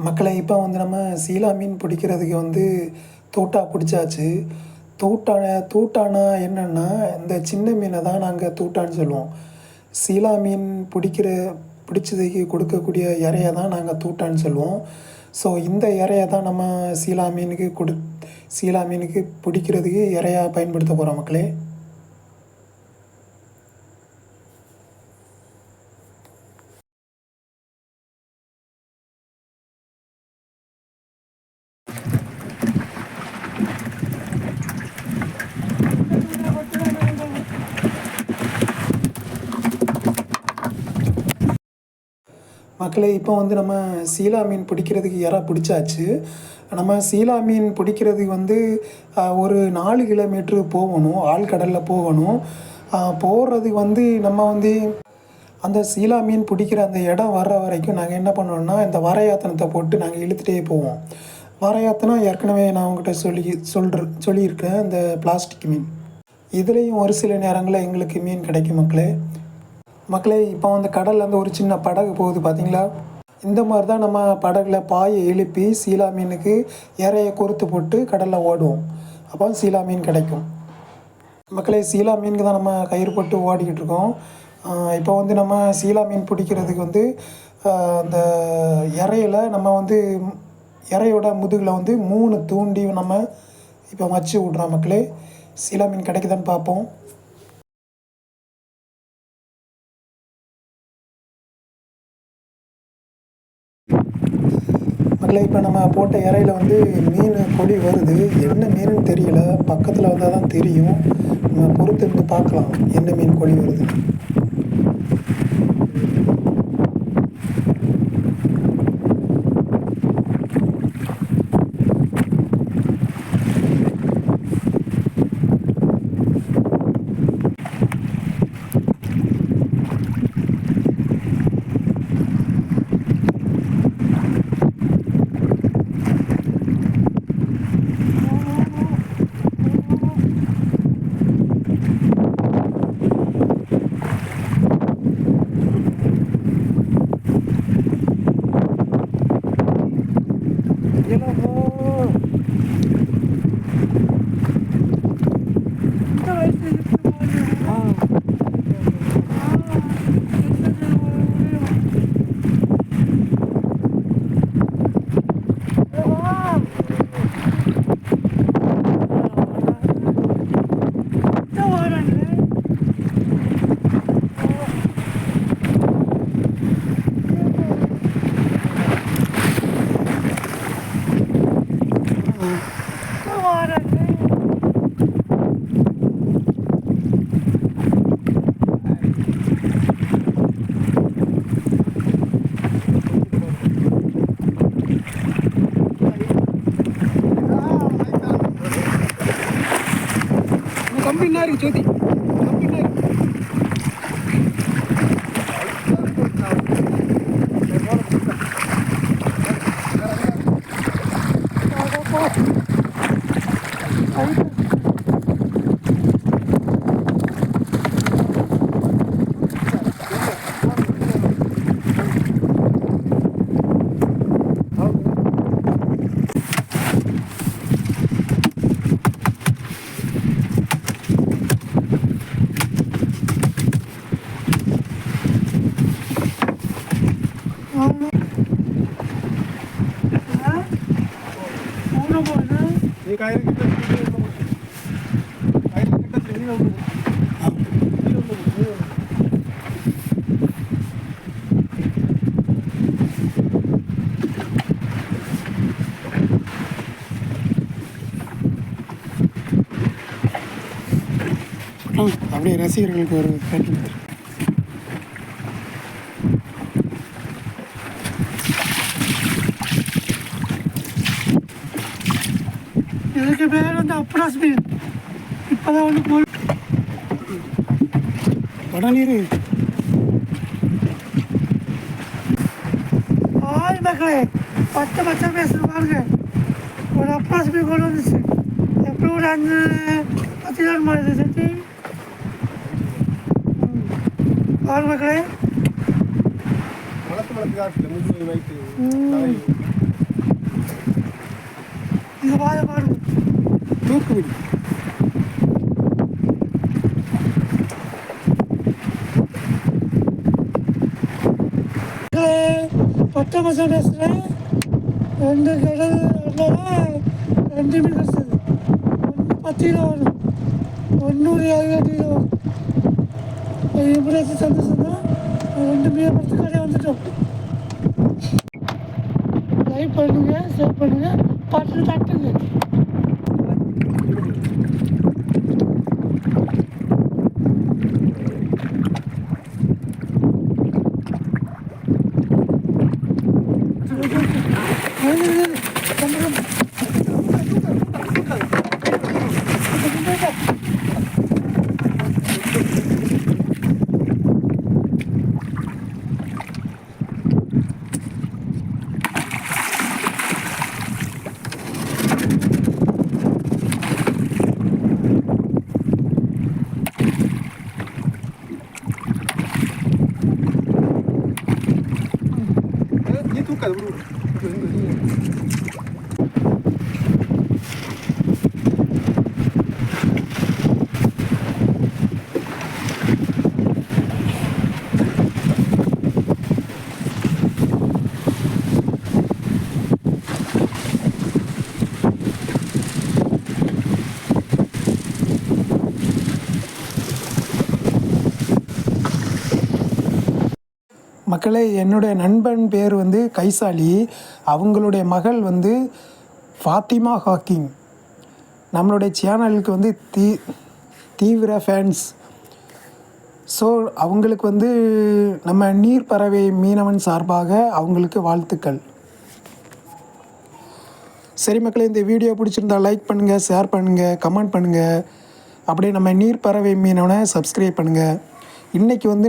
மக்களை இப்போ வந்து நம்ம சீலா மீன் பிடிக்கிறதுக்கு வந்து தூட்டா பிடிச்சாச்சு. தூட்டானா என்னென்னா, இந்த சின்ன மீனை தான் நாங்கள் தூட்டான்னு சொல்லுவோம். சீலா மீன் பிடிச்சதுக்கு கொடுக்கக்கூடிய இறையை தான் நாங்கள் தூட்டான்னு சொல்லுவோம். ஸோ இந்த இறையை தான் நம்ம சீலா மீனுக்கு பிடிக்கிறதுக்கு இறையாக பயன்படுத்த போகிறோம் மக்களே. மக்களே இப்போ வந்து நம்ம சீலா மீன் பிடிக்கிறதுக்கு பிடிச்சாச்சு. நம்ம சீலா மீன் பிடிக்கிறதுக்கு வந்து ஒரு 4 கிலோமீட்ரு போகணும், ஆழ்கடலில் போகணும். போகிறதுக்கு வந்து நம்ம வந்து அந்த சீலா மீன் பிடிக்கிற அந்த இடம் வர்ற வரைக்கும் நாங்கள் என்ன பண்ணுவோம்னா, இந்த வரையாத்தனத்தை போட்டு நாங்கள் இழுத்துகிட்டே போவோம். வரையாத்தனம் ஏற்கனவே நான் உங்கள்கிட்ட சொல்லியிருக்கேன், இந்த பிளாஸ்டிக் மீன். இதுலேயும் ஒரு சில நேரங்களில் எங்களுக்கு மீன் கிடைக்கும் மக்களே. இப்போ வந்து கடல்லேருந்து ஒரு சின்ன படகு போகுது பார்த்தீங்களா? இந்த மாதிரி தான் நம்ம படகுல பாயை எழுப்பி சீலா மீனுக்கு இறையை கொறுத்து போட்டு கடலில் ஓடுவோம். அப்போ சீலா மீன் கிடைக்கும் மக்களே. சீலா மீனுக்கு தான் நம்ம கயிறு போட்டு ஓடிக்கிட்டு இருக்கோம். இப்போ வந்து நம்ம சீலா மீன் பிடிக்கிறதுக்கு வந்து அந்த இறையில் நம்ம வந்து இறையோட முதுகில் வந்து 3 தூண்டி நம்ம இப்போ வச்சு விட்றோம் மக்களே. சீலா மீன் கிடைக்குதான்னு பார்ப்போம். மக்களே இப்போ நம்ம போட்ட இறையில் வந்து மீன் கொடி வருது. என்ன மீனுன்னு தெரியல, பக்கத்தில் வந்தால் தான் தெரியும். நம்ம பொறுத்து இருந்து பார்க்கலாம் என்ன மீன் கொடி வருது. கம்பின்னாரு ஜோதி அப்படியே ரசிகர்களுக்கு ஒரு பேட்டி கொடுத்துருக்கேன். இதுக்கு பேர் வந்து அப்ராஸ் மீன். இப்போதான் வந்து வடநீர் ஆள் மக்களே 10 பச்சை பேசுகிற பாருங்க. ஒரு அப்ராஸ் மீன் கொண்டு வந்துச்சு. எப்படி ஒரு 5-10 நாள் மாதிரி சேர்த்து பாரு மக்களே. இது வாய பாருங்க தூக்கு விடி பட்ட மாதம் பேசுகிறேன் 2 கடல் 2 மீன் கிடச்சது 1 10 கிலோ வரும் 100 கிலோ வரும் எப்படி சந்தோஷம் தான் 2 மீன் பத்து கடையாக வந்துட்டோம். லைக் பண்ணுங்க ஷேர் பண்ணுங்க பாட்டு தட்டுங்க. மக்களே, என்னுடைய நண்பன் பேர் வந்து கைசாலி. அவங்களுடைய மகள் வந்து ஃபாத்திமா ஹாக்கிங். நம்மளுடைய சேனலுக்கு வந்து தீவிர ஃபேன்ஸ். ஸோ அவங்களுக்கு வந்து நம்ம நீர்ப்பறவை மீனவன் சார்பாக அவங்களுக்கு வாழ்த்துக்கள். சரி மக்களே, இந்த வீடியோ பிடிச்சிருந்தா லைக் பண்ணுங்கள், ஷேர் பண்ணுங்கள், கமெண்ட் பண்ணுங்கள். அப்படியே நம்ம நீர்ப்பறவை மீனவனை சப்ஸ்கிரைப் பண்ணுங்கள். இன்றைக்கி வந்து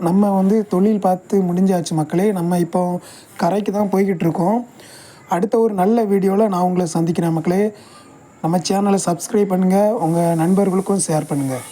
நம்ம வந்து தொழில் பார்த்து முடிஞ்சாச்சு மக்களே. நம்ம இப்போ கரைக்கு தான் போய்கிட்டு இருக்கோம். அடுத்த ஒரு நல்ல வீடியோவில் நான் உங்களை சந்திக்கிறேன் மக்களே. நம்ம சேனலை சப்ஸ்கிரைப் பண்ணுங்கள், உங்கள் நண்பர்களுக்கும் ஷேர் பண்ணுங்கள்.